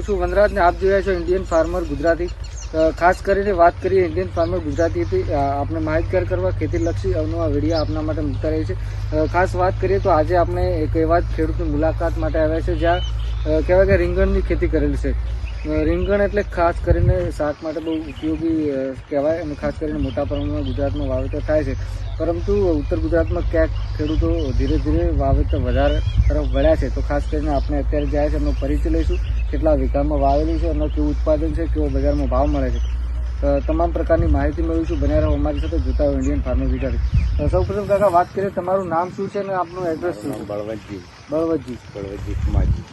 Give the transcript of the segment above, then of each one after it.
છું વનરાજ ને આપ જોયા છો ઇન્ડિયન ફાર્મર ગુજરાતી। ખાસ કરીને વાત કરીએ ઇન્ડિયન ફાર્મર ગુજરાતીથી આપણે માહિતગાર કરવા ખેતીલક્ષી અવનવા વિડીયો આપના માટે મૂકતા રહે છે। ખાસ વાત કરીએ તો આજે આપણે એક એવા જ ખેડૂતની મુલાકાત માટે આવ્યા છે જ્યાં કહેવાય કે રીંગણની ખેતી કરેલી છે। રીંગણ એટલે ખાસ કરીને શાક માટે બહુ ઉપયોગી કહેવાય અને ખાસ કરીને મોટા પ્રમાણમાં ગુજરાતમાં વાવેતર થાય છે, પરંતુ ઉત્તર ગુજરાતમાં ક્યાંક ખેડૂતો ધીરે ધીરે વાવેતર વધારે તરફ વળ્યા છે। તો ખાસ કરીને આપણે અત્યારે જાય છે એમનો પરિચય લઈશું, કેટલા વીઘામાં વાવેલું છે અને કેવું ઉત્પાદન છે, કેવો બજારમાં ભાવ મળે છે, તમામ પ્રકારની માહિતી મેળવીશું। બન્યા રહો અમારી સાથે, જોતા હોય ઇન્ડિયન ફાર્મર ગુજરાતી। સૌપ્રથમ કાકા વાત કરીએ, તમારું નામ શું છે અને આપનું એડ્રેસ શું છે? બળવંતજી કુમારજી।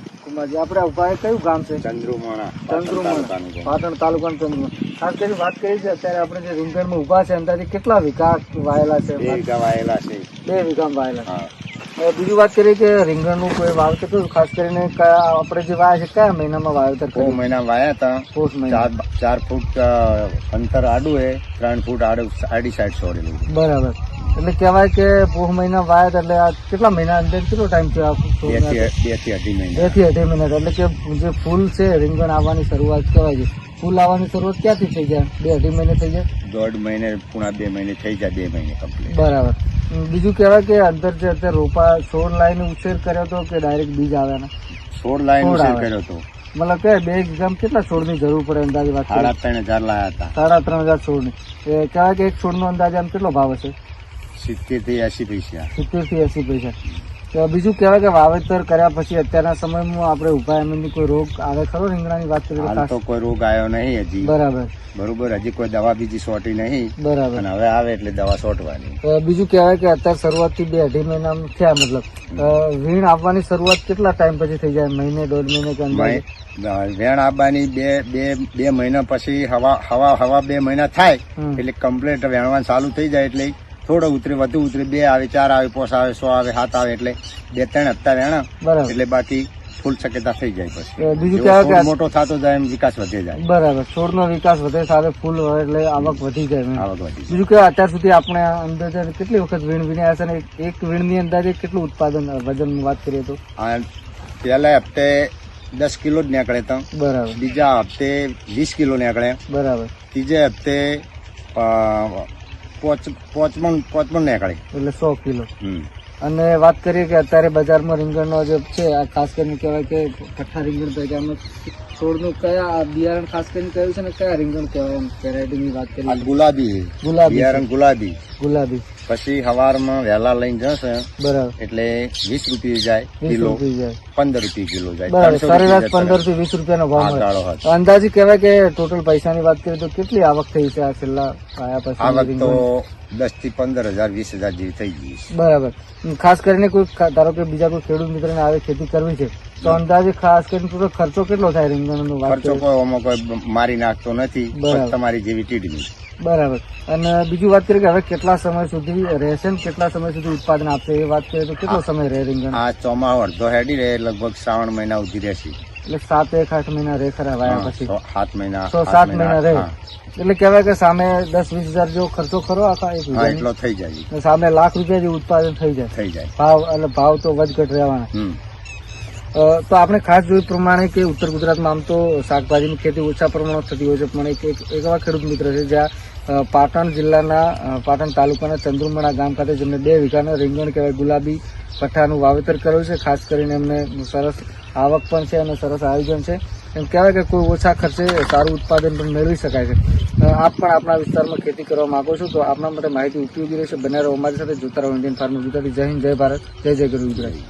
આપણે ઉભા કયું ગામ છે? ચંદ્રુમણા, પાટણ તાલુકાનું ચંદ્રુમણા। ખાસ કરીને વાત કરી છે અત્યારે આપણે જે રીંગણમાં ઉભા છે અંદાજે કેટલા વીઘા વાયેલા છે? 2 વીઘા વાયેલા છે। 2 વીઘામાં વાયેલા। બીજું વાત કરીએ કે રીંગણનું કોઈ વાવેતર કર્યું, ખાસ કરીને આપણે જે વાયા છે કયા મહિનામાં વાવેતર કર્યું? 4 મહિના વાયા હતા। પોષ મહિના 4 ફૂટ અંતર આડું હે, 3 ફૂટ આડી સાઈડ છોડેલું। બરાબર, એટલે કહેવાય કે પોષ મહિના વાયા હતા, એટલે આ કેટલા મહિના અંદર કેટલો ટાઈમ થયો? 2 થી 2.5 મહિના। 2 થી 2.5 મહિના, એટલે કે જે ફૂલ છે રીંગણ આવવાની શરૂઆત કહેવાય છે, ફૂલ આવવાની શરૂઆત ક્યાંથી થઈ જાય? 2-2.5 મહિને થઈ જાય? 1.5 મહિને, 2 મહિને થઈ જાય, 2 મહિને કમ્પ્લીટ। બરાબર। બીજું કહેવાય કે અંદર જે અત્યારે રોપા છોડ લાઈને ઉછેર કર્યો હતો કે ડાયરેક્ટ બીજ આવ્યા? છોડ લાઈન ઉછેર કર્યો હતો। મતલબ કે 2 વીઘામાં કેટલા છોડની જરૂર પડે અંદાજે વાત? 3,500 લાયા હતા। 3,500 છોડની। કહેવાય કે એક છોડનો અંદાજે આમ કેટલો ભાવ હશે? 70 થી 80 પૈસા। 70 થી 80 પૈસા। બીજું કહેવાય કે વાવેતર કર્યા પછી અત્યારના સમયમાં આપણે ઉભા એમની કોઈ રોગ આવે ખરો? રીંગણાની વાત કરીએ હાલ તો કોઈ રોગ આવ્યો નહીં હજી। બરાબર, હજી કોઈ દવા બીજી સોટી નહીં। બરાબર। અને હવે આવે એટલે દવા સોટવાની। બીજું કહેવાય કે અત્યારે શરૂઆતથી 2-2.5 મહિના થયા, મતલબ વીણ આવવાની શરૂઆત કેટલા ટાઈમ પછી થઈ જાય? મહિને, 1.5 મહિને કે અંદાજે? વેણ આવવાની બે મહિના પછી હવા 2 મહિના થાય એટલે કમ્પ્લીટ વેણવાનું ચાલુ થઈ જાય। એટલે થોડો ઉતરે, વધુ ઉતરે, 2 આવે, 4 આવે, 5 આવે, 6 આવે, 7 આવે, એટલે 2-3 હપ્તા વેણા એટલે બાકી ફૂલ શક્યતા થઈ જાય। પછી બીજું કહેવાય કે મોટો થતો જાય એમ વિકાસ વધે જાય। બરાબર, છોડનો વિકાસ વધે, સાથે ફૂલ હોય એટલે આવક વધી જાય। આવક વધી। બીજું કે અત્યાર સુધી આપણે અંદાજે કેટલી વખત વીણ વીણ્યા છે ને એક વીણની અંદાજે કેટલું ઉત્પાદન વજનની વાત કરીએ તો? પહેલા હપ્તે 10 કિલો જ નીકળે તો, બરાબર, બીજા હપ્તે 20 કિલો નીકળે, બરાબર, ત્રીજે હપ્તે 5 મણ નીકળે, એટલે 100 કિલો। અને વાત કરીએ કે અત્યારે બજારમાં રીંગણનો જે છે આ ખાસ કરીને કહેવાય કે કઠ્ઠા રીંગણ તરીકે છોડનું કયા બિયારણ ખાસ કરીને કયું છે ને કયા રીંગણ કહેવાય? એમ વેરાયટીની વાત કરીએ ગુલાબી બિયારણ, ગુલાબી। પછી સવારમાં વહેલા લઈને જશે, બરાબર, એટલે 20 રૂપિયા જાય કિલો, 15 રૂપિયા કિલો જાય, બરાબર, સરેરાશ 15 થી 20 રૂપિયાનો ભાવ મળે। અંદાજી કહેવાય કે ટોટલ પૈસાની વાત કરીએ તો કેટલી આવક થઈ છે આ છેલ્લા પાયા પછી? આવક તો 10 થી 15,000 20,000 જેવી થઈ ગઈ। બરાબર। ખાસ કરીને કોઈ ધારો કે બીજા કોઈ ખેડૂત મિત્રને આવે ખેતી કરવી છે તો અંદાજે ખાસ કરીને ટોટલ ખર્ચો કેટલો થાય રીંગણનો? ખર્ચો કોઈ મારી નાખતો નથી, તમારી જેવી ટીડની। બરાબર। અને બીજું વાત કરીએ કે હવે કેટલા સમય સુધી રહેશે ને કેટલા સમય સુધી ઉત્પાદન આપશે એ વાત કરીએ તો કેટલો સમય રહે રીંગણ? આ ચોમાસું અડધો હેડી રહે, લગભગ શ્રાવણ મહિના સુધી રહેશે, એટલે 7-8 મહિના રહે ખરા વાયા પછી? 7 મહિના, 6-7 મહિના રહે, એટલે કહેવાય કે સામે 10-20 હજાર જેવો ખર્ચો ખરો આખા એક વીઘાનો? એટલો થઈ જાય, સામે લાખ રૂપિયા જેવું ઉત્પાદન થઈ જાય। ભાવ તો વધઘટ રહેવાના। તો આપણે ખાસ જોયું પ્રમાણે કે ઉત્તર ગુજરાતમાં આમ તો શાકભાજીની ખેતી ઓછા પ્રમાણમાં થતી હોય છે, પણ એક એવા ખેડૂત મિત્ર છે જ્યાં પાટણ જિલ્લાના પાટણ તાલુકાના ચંદ્રુમણા ગામ ખાતે જેમને 2 વીઘાના રીંગણ કહેવાય ગુલાબી પઠ્ઠાનું વાવેતર કર્યું છે। ખાસ કરીને એમને સરસ આવક પણ છે અને સરસ આયોજન છે। એમ કહેવાય કે કોઈ ઓછા ખર્ચે સારું ઉત્પાદન પણ મેળવી શકાય છે। આપ પણ આપણા વિસ્તારમાં ખેતી કરવા માંગો છો તો આપણા માટે માહિતી ઉપયોગી રહેશે। બન્યા રહો અમારી સાથે, જોતા રહો ઇન્ડિયન ફાર્મર ગુજરાતી। જય હિન્દ, જય ભારત, જય જય ગરુ ગુજરાતી।